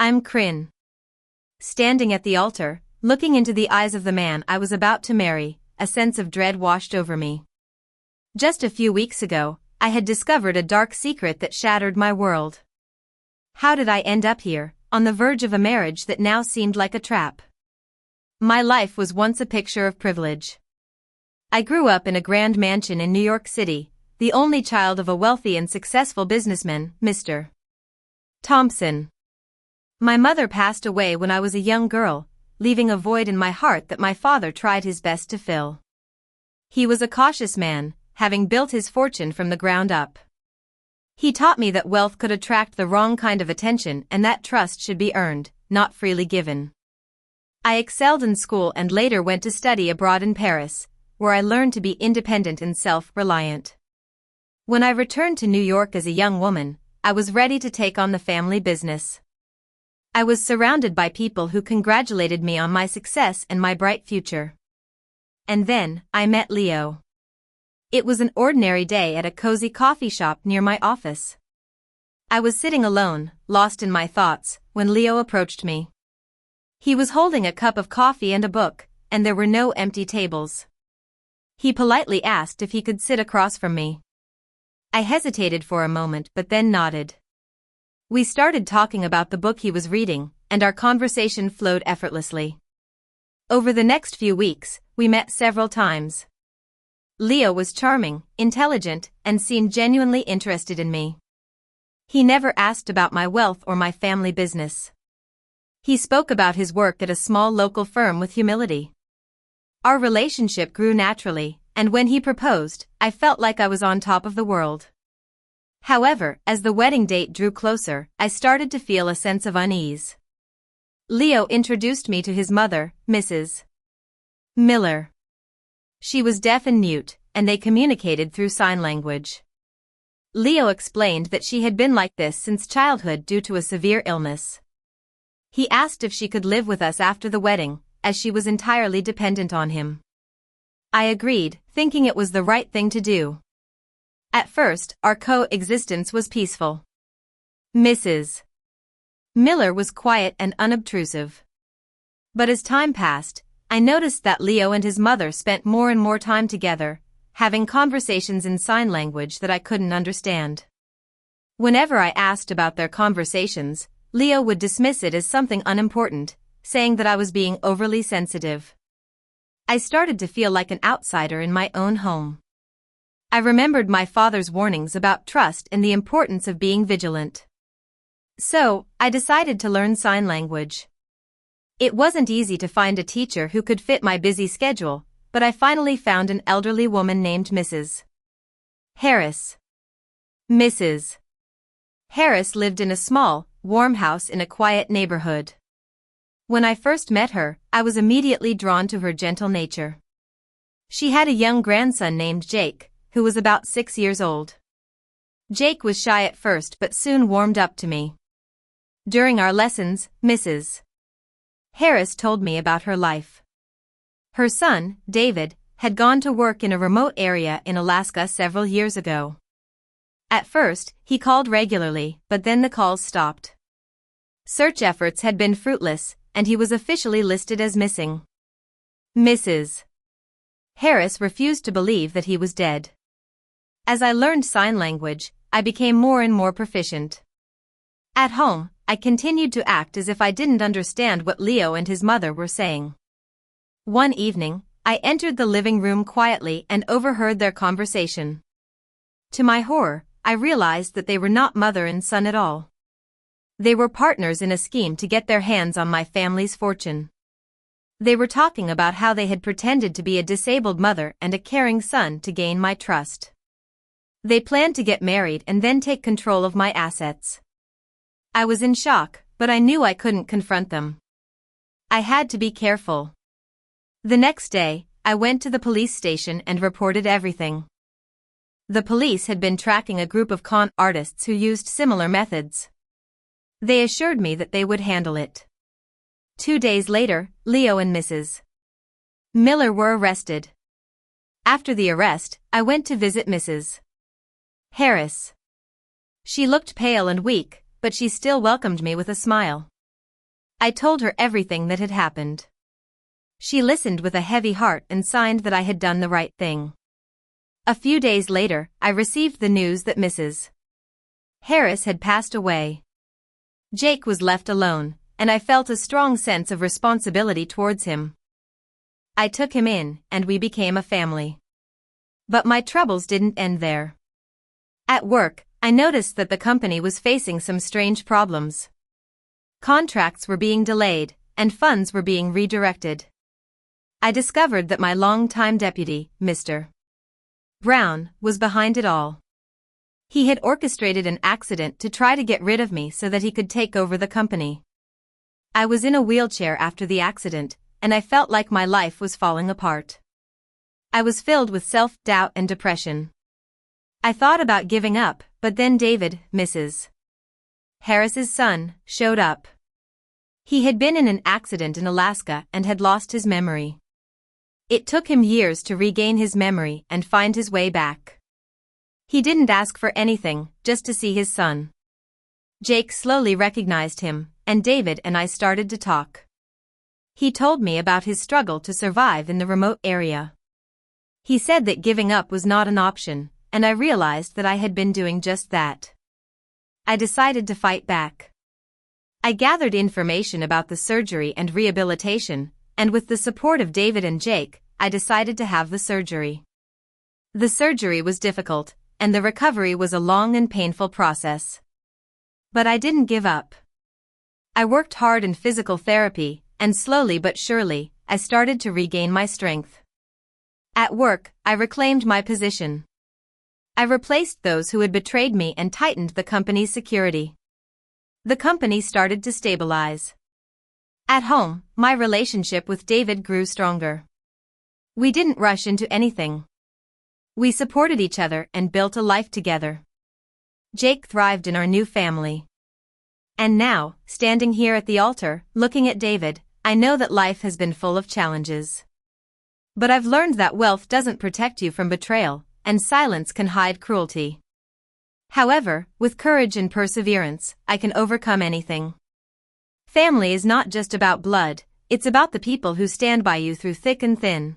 I'm Kryn. Standing at the altar, looking into the eyes of the man I was about to marry, a sense of dread washed over me. Just a few weeks ago, I had discovered a dark secret that shattered my world. How did I end up here, on the verge of a marriage that now seemed like a trap? My life was once a picture of privilege. I grew up in a grand mansion in New York City, the only child of a wealthy and successful businessman, Mr. Thompson. My mother passed away when I was a young girl, leaving a void in my heart that my father tried his best to fill. He was a cautious man, having built his fortune from the ground up. He taught me that wealth could attract the wrong kind of attention and that trust should be earned, not freely given. I excelled in school and later went to study abroad in Paris, where I learned to be independent and self-reliant. When I returned to New York as a young woman, I was ready to take on the family business. I was surrounded by people who congratulated me on my success and my bright future. And then, I met Leo. It was an ordinary day at a cozy coffee shop near my office. I was sitting alone, lost in my thoughts, when Leo approached me. He was holding a cup of coffee and a book, and there were no empty tables. He politely asked if he could sit across from me. I hesitated for a moment but then nodded. We started talking about the book he was reading, and our conversation flowed effortlessly. Over the next few weeks, we met several times. Leo was charming, intelligent, and seemed genuinely interested in me. He never asked about my wealth or my family business. He spoke about his work at a small local firm with humility. Our relationship grew naturally, and when he proposed, I felt like I was on top of the world. However, as the wedding date drew closer, I started to feel a sense of unease. Leo introduced me to his mother, Mrs. Miller. She was deaf and mute, and they communicated through sign language. Leo explained that she had been like this since childhood due to a severe illness. He asked if she could live with us after the wedding, as she was entirely dependent on him. I agreed, thinking it was the right thing to do. At first, our coexistence was peaceful. Mrs. Miller was quiet and unobtrusive. But as time passed, I noticed that Leo and his mother spent more and more time together, having conversations in sign language that I couldn't understand. Whenever I asked about their conversations, Leo would dismiss it as something unimportant, saying that I was being overly sensitive. I started to feel like an outsider in my own home. I remembered my father's warnings about trust and the importance of being vigilant. So, I decided to learn sign language. It wasn't easy to find a teacher who could fit my busy schedule, but I finally found an elderly woman named Mrs. Harris. Mrs. Harris lived in a small, warm house in a quiet neighborhood. When I first met her, I was immediately drawn to her gentle nature. She had a young grandson named Jake, who was about 6 years old. Jake was shy at first but soon warmed up to me. During our lessons, Mrs. Harris told me about her life. Her son, David, had gone to work in a remote area in Alaska several years ago. At first, he called regularly, but then the calls stopped. Search efforts had been fruitless, and he was officially listed as missing. Mrs. Harris refused to believe that he was dead. As I learned sign language, I became more and more proficient. At home, I continued to act as if I didn't understand what Leo and his mother were saying. One evening, I entered the living room quietly and overheard their conversation. To my horror, I realized that they were not mother and son at all. They were partners in a scheme to get their hands on my family's fortune. They were talking about how they had pretended to be a disabled mother and a caring son to gain my trust. They planned to get married and then take control of my assets. I was in shock, but I knew I couldn't confront them. I had to be careful. The next day, I went to the police station and reported everything. The police had been tracking a group of con artists who used similar methods. They assured me that they would handle it. 2 days later, Leo and Mrs. Miller were arrested. After the arrest, I went to visit Mrs. Harris. She looked pale and weak, but she still welcomed me with a smile. I told her everything that had happened. She listened with a heavy heart and signed that I had done the right thing. A few days later, I received the news that Mrs. Harris had passed away. Jake was left alone, and I felt a strong sense of responsibility towards him. I took him in, and we became a family. But my troubles didn't end there. At work, I noticed that the company was facing some strange problems. Contracts were being delayed, and funds were being redirected. I discovered that my longtime deputy, Mr. Brown, was behind it all. He had orchestrated an accident to try to get rid of me so that he could take over the company. I was in a wheelchair after the accident, and I felt like my life was falling apart. I was filled with self-doubt and depression. I thought about giving up, but then David, Mrs. Harris's son, showed up. He had been in an accident in Alaska and had lost his memory. It took him years to regain his memory and find his way back. He didn't ask for anything, just to see his son. Jake slowly recognized him, and David and I started to talk. He told me about his struggle to survive in the remote area. He said that giving up was not an option, and I realized that I had been doing just that. I decided to fight back. I gathered information about the surgery and rehabilitation, and with the support of David and Jake, I decided to have the surgery. The surgery was difficult, and the recovery was a long and painful process. But I didn't give up. I worked hard in physical therapy, and slowly but surely, I started to regain my strength. At work, I reclaimed my position. I replaced those who had betrayed me and tightened the company's security. The company started to stabilize. At home, my relationship with David grew stronger. We didn't rush into anything. We supported each other and built a life together. Jake thrived in our new family. And now, standing here at the altar, looking at David, I know that life has been full of challenges. But I've learned that wealth doesn't protect you from betrayal, and silence can hide cruelty. However, with courage and perseverance, I can overcome anything. Family is not just about blood, it's about the people who stand by you through thick and thin.